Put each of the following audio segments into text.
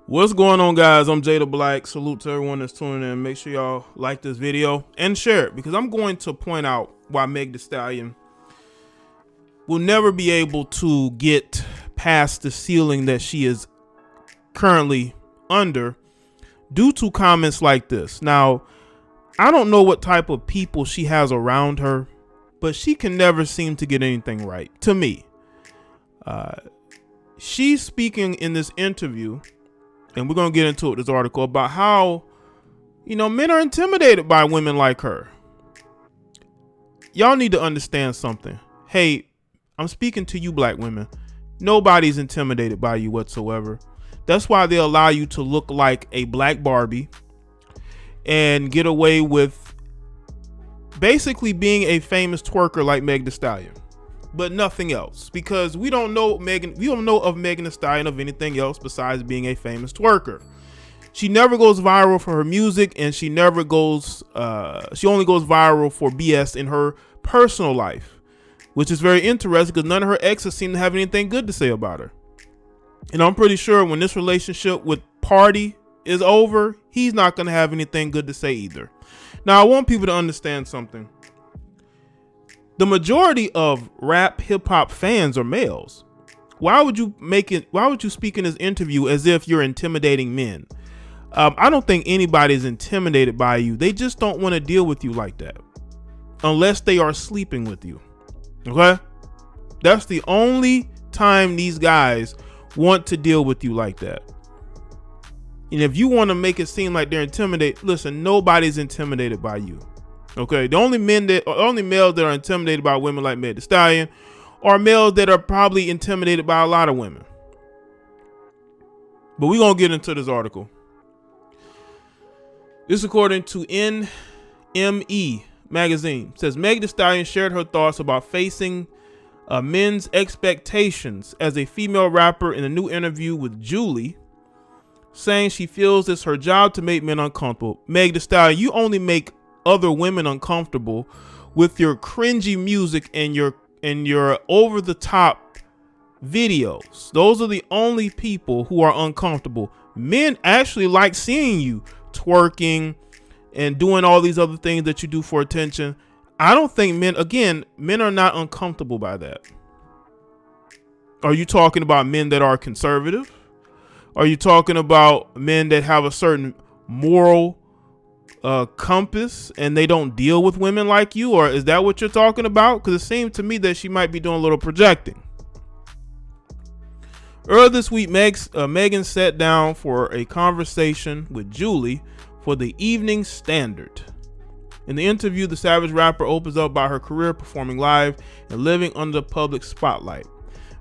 What's going on, guys? I'm Jay the Black. Salute to everyone that's tuning in. Make sure y'all like this video and share it, because I'm going to point out why Meg Thee Stallion will never be able to get past the ceiling that she is currently under due to comments like this. Now, I don't know what type of people she has around her, but she can never seem to get anything right, to me. She's speaking in this interview, and we're going to get into it, this article, about how, men are intimidated by women like her. Y'all need to understand something. Hey, I'm speaking to you black women. Nobody's intimidated by you whatsoever. That's why they allow you to look like a black Barbie and get away with basically being a famous twerker like Meg Thee Stallion, but nothing else, because we don't know of Megan Thee Stallion of anything else besides being a famous twerker. She never goes viral for her music, and she only goes viral for BS in her personal life, which is very interesting because none of her exes seem to have anything good to say about her. And I'm pretty sure when this relationship with Party is over, he's not going to have anything good to say either. Now, I want people to understand something. The majority of rap hip hop fans are males. Why would you speak in this interview as if you're intimidating men? I don't think anybody is intimidated by you. They just don't want to deal with you like that unless they are sleeping with you. Okay? That's the only time these guys want to deal with you like that. And if you want to make it seem like they're intimidated, listen, nobody's intimidated by you. Okay, the only males that are intimidated by women like Meg Thee Stallion are males that are probably intimidated by a lot of women. But we're gonna get into this article. This, according to NME magazine, says Meg Thee Stallion shared her thoughts about facing men's expectations as a female rapper in a new interview with Julie, saying she feels it's her job to make men uncomfortable. Meg Thee Stallion, you only make other women uncomfortable with your cringy music and your over the top videos. Those are the only people who are uncomfortable. Men actually like seeing you twerking and doing all these other things that you do for attention. I don't think men are not uncomfortable by that. Are you talking about men that are conservative? Are you talking about men that have a certain moral compass and they don't deal with women like you? Or is that what you're talking about? Because it seemed to me that she might be doing a little projecting. Earlier this week, Megan sat down for a conversation with Julie for the Evening Standard. In the interview, the Savage rapper opens up about her career performing live and living under the public spotlight.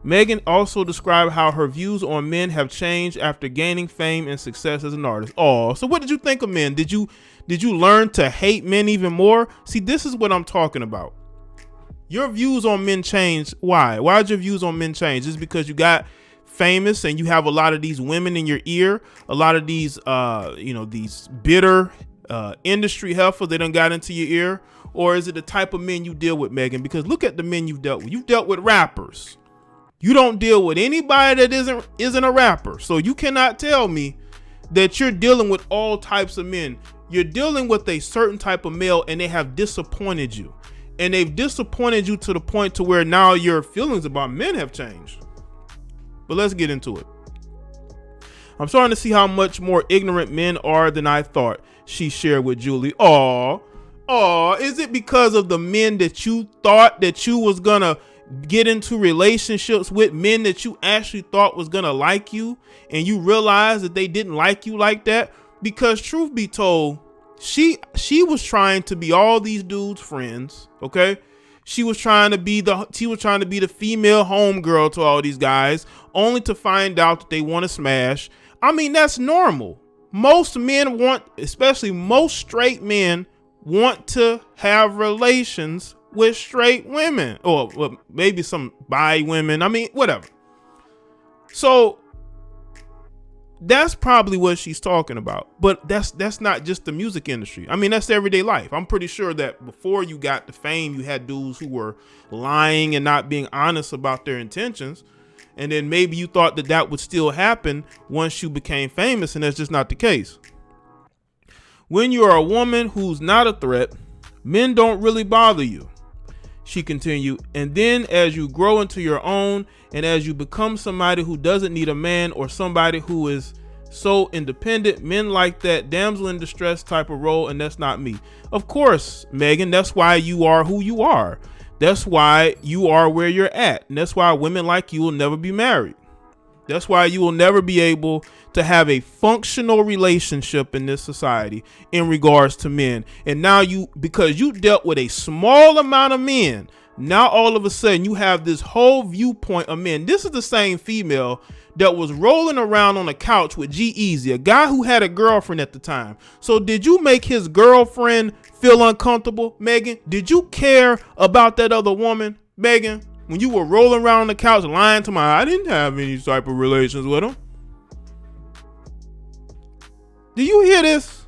Megan also described how her views on men have changed after gaining fame and success as an artist. Oh, so what did you think of men? Did you learn to hate men even more? See, this is what I'm talking about. Your views on men changed. Why? Why did your views on men change? Just because you got famous and you have a lot of these women in your ear, a lot of these, these bitter industry heifers that done got into your ear? Or is it the type of men you deal with, Megan? Because look at the men you've dealt with. You've dealt with rappers. You don't deal with anybody that isn't a rapper. So you cannot tell me that you're dealing with all types of men. You're dealing with a certain type of male, and they have disappointed you. And they've disappointed you to the point to where now your feelings about men have changed. But let's get into it. I'm starting to see how much more ignorant men are than I thought, she shared with Julie. Is it because of the men that you thought that you was gonna get into relationships with, men that you actually thought was gonna like you, and you realize that they didn't like you like that? Because truth be told, she was trying to be all these dudes' friends. Okay, she was trying to be the female homegirl to all these guys, only to find out that they want to smash. I mean, that's normal. Most men especially most straight men want to have relations with straight women, or maybe some bi women. I mean, whatever. So that's probably what she's talking about. But that's not just the music industry. I mean, that's everyday life. I'm pretty sure that before you got the fame, you had dudes who were lying and not being honest about their intentions. And then maybe you thought that that would still happen once you became famous, and that's just not the case. When you are a woman who's not a threat, men don't really bother you, she continued. And then as you grow into your own, and as you become somebody who doesn't need a man, or somebody who is so independent, men like that damsel in distress type of role, and that's not me. Of course, Megan, that's why you are who you are. That's why you are where you're at. And that's why women like you will never be married. That's why you will never be able to have a functional relationship in this society in regards to men. And now because you dealt with a small amount of men, now all of a sudden you have this whole viewpoint of men. This is the same female that was rolling around on the couch with G-Eazy, a guy who had a girlfriend at the time. So did you make his girlfriend feel uncomfortable, Megan? Did you care about that other woman, Megan, when you were rolling around on the couch lying to I didn't have any type of relations with him? Do you hear this?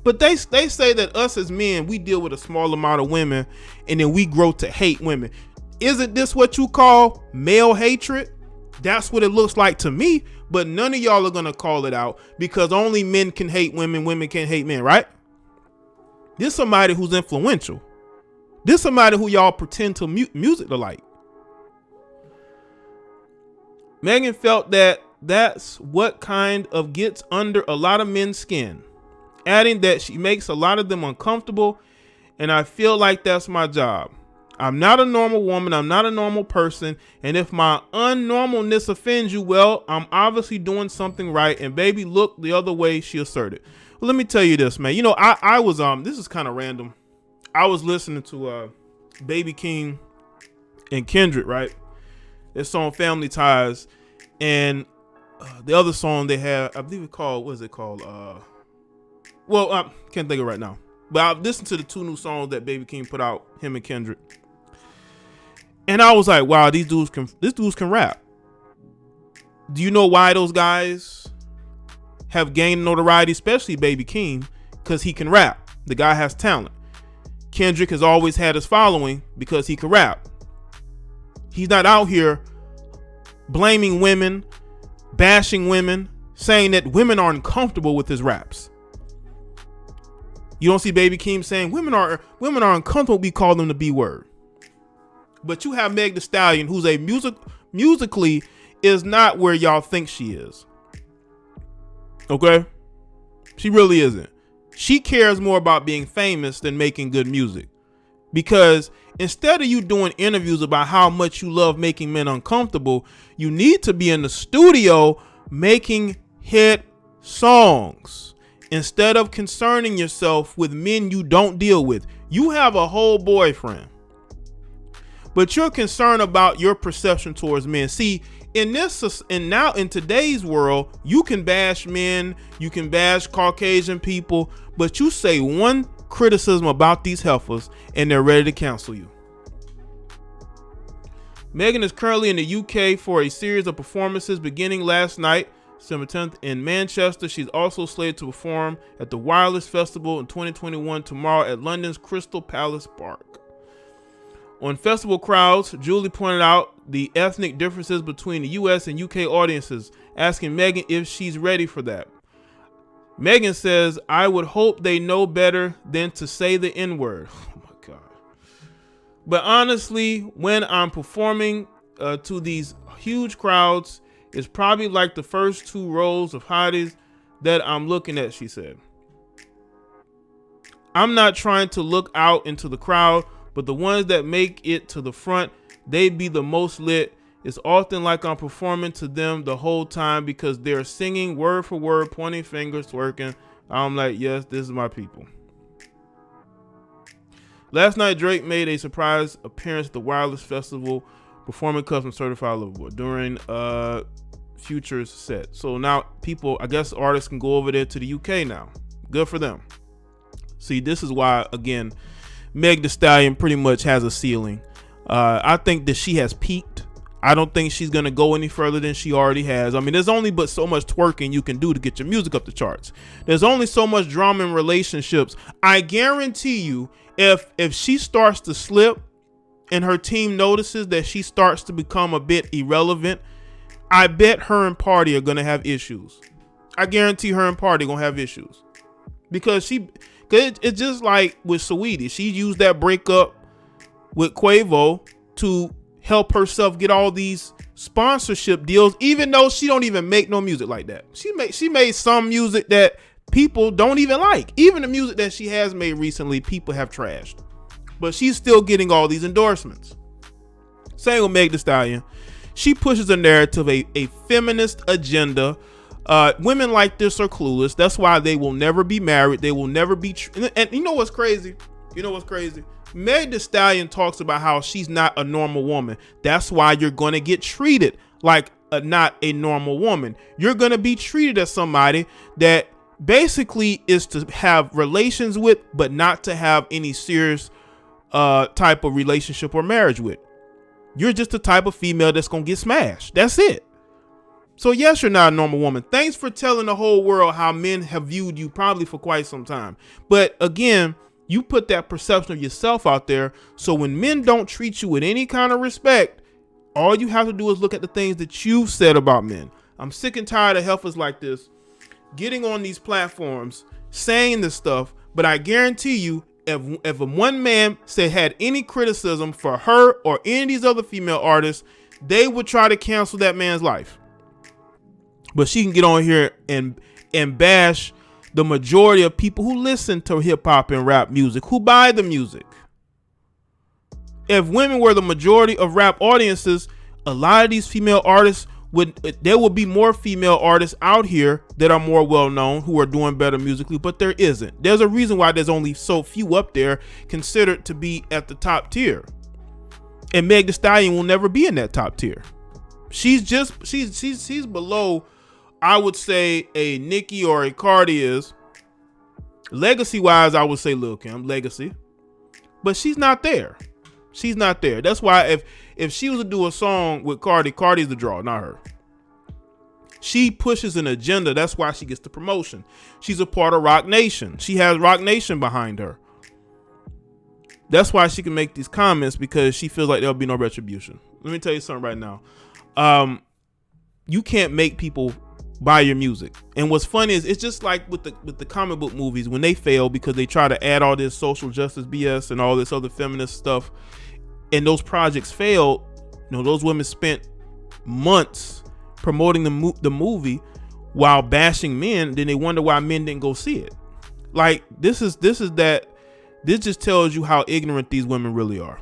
But they say that us as men, we deal with a small amount of women and then we grow to hate women. Isn't this what you call male hatred? That's what it looks like to me, but none of y'all are going to call it out because only men can hate women, women can't hate men, right? This is somebody who's influential. This is somebody who y'all pretend to music to like. Megan felt that that's what kind of gets under a lot of men's skin, adding that she makes a lot of them uncomfortable, and I feel like that's my job. I'm not a normal woman. I'm not a normal person. And if my unnormalness offends you, well, I'm obviously doing something right. And baby, look the other way, she asserted. Well, let me tell you this, man. You know, I was, this is kind of random. I was listening to Baby King and Kendrick, right? Their song Family Ties. And the other song they have, I believe it called, what is it called? I can't think of it right now. But I've listened to the two new songs that Baby King put out, him and Kendrick. And I was like, wow, these dudes can rap. Do you know why those guys have gained notoriety, especially Baby King? Because he can rap. The guy has talent. Kendrick has always had his following because he can rap. He's not out here blaming women, bashing women, saying that women are uncomfortable with his raps. You don't see Baby King saying women are uncomfortable. We call them the B word. But you have Meg Thee Stallion, who's a musically is not where y'all think she is. Okay? She really isn't. She cares more about being famous than making good music. Because instead of you doing interviews about how much you love making men uncomfortable, you need to be in the studio making hit songs. Instead of concerning yourself with men you don't deal with. You have a whole boyfriend, but you're concerned about your perception towards men. See, in today's world, you can bash men, you can bash Caucasian people, but you say one criticism about these heifers and they're ready to cancel you. Megan is currently in the UK for a series of performances beginning last night, December 10th in Manchester. She's also slated to perform at the Wireless Festival in 2021 tomorrow at London's Crystal Palace Park. On festival crowds, Julie pointed out the ethnic differences between the US and UK audiences, asking Megan if she's ready for that. Megan says, I would hope they know better than to say the N-word. Oh my God. But honestly, when I'm performing to these huge crowds, it's probably like the first two rows of hotties that I'm looking at, she said. I'm not trying to look out into the crowd, but the ones that make it to the front, they be the most lit. It's often like I'm performing to them the whole time because they're singing word for word, pointing fingers, twerking. I'm like, yes, this is my people. Last night, Drake made a surprise appearance at the Wireless Festival, performing Custom Certified Lover Boy during Future's set. So now people, I guess artists can go over there to the UK now. Good for them. See, this is why, again, Meg Thee Stallion pretty much has a ceiling. I think that she has peaked. I don't think she's going to go any further than she already has. I mean, there's only but so much twerking you can do to get your music up the charts. There's only so much drama in relationships. I guarantee you, if she starts to slip and her team notices that she starts to become a bit irrelevant, I bet her and Party are gonna have issues. I guarantee her and Party gonna have issues because it's just like with Saweetie. She used that breakup with Quavo to help herself get all these sponsorship deals, even though she don't even make no music like that. She made some music that people don't even like. Even the music that she has made recently, people have trashed. But she's still getting all these endorsements. Same with Meg Thee Stallion. She pushes a narrative, a feminist agenda. Women like this are clueless. That's why they will never be married. They will never be. And you know what's crazy? Meg Thee Stallion talks about how she's not a normal woman. That's why you're going to get treated like not a normal woman. You're going to be treated as somebody that basically is to have relations with, but not to have any serious type of relationship or marriage with. You're just the type of female that's going to get smashed. That's it. So yes, you're not a normal woman. Thanks for telling the whole world how men have viewed you probably for quite some time. But again, you put that perception of yourself out there. So when men don't treat you with any kind of respect, all you have to do is look at the things that you've said about men. I'm sick and tired of heifers like this getting on these platforms saying this stuff. But I guarantee you, if one man had any criticism for her or any of these other female artists, they would try to cancel that man's life. But she can get on here and bash the majority of people who listen to hip hop and rap music, who buy the music. If women were the majority of rap audiences, a lot of these female artists there would be more female artists out here that are more well known, who are doing better musically, but there isn't. There's a reason why there's only so few up there considered to be at the top tier. And Meg Thee Stallion will never be in that top tier. She's below, I would say, a Nicki or a Cardi is. Legacy wise, I would say Lil Kim, legacy. But she's not there. She's not there. That's why if she was to do a song with Cardi's the draw, not her. She pushes an agenda. That's why she gets the promotion. She's a part of Rock Nation. She has Rock Nation behind her. That's why she can make these comments, because she feels like there'll be no retribution. Let me tell you something right now. You can't make people buy your music. And what's funny is, it's just like with the comic book movies when they fail because they try to add all this social justice BS and all this other feminist stuff, and those projects failed. You know, those women spent months promoting the movie while bashing men. Then they wonder why men didn't go see it. Like this just tells you how ignorant these women really are.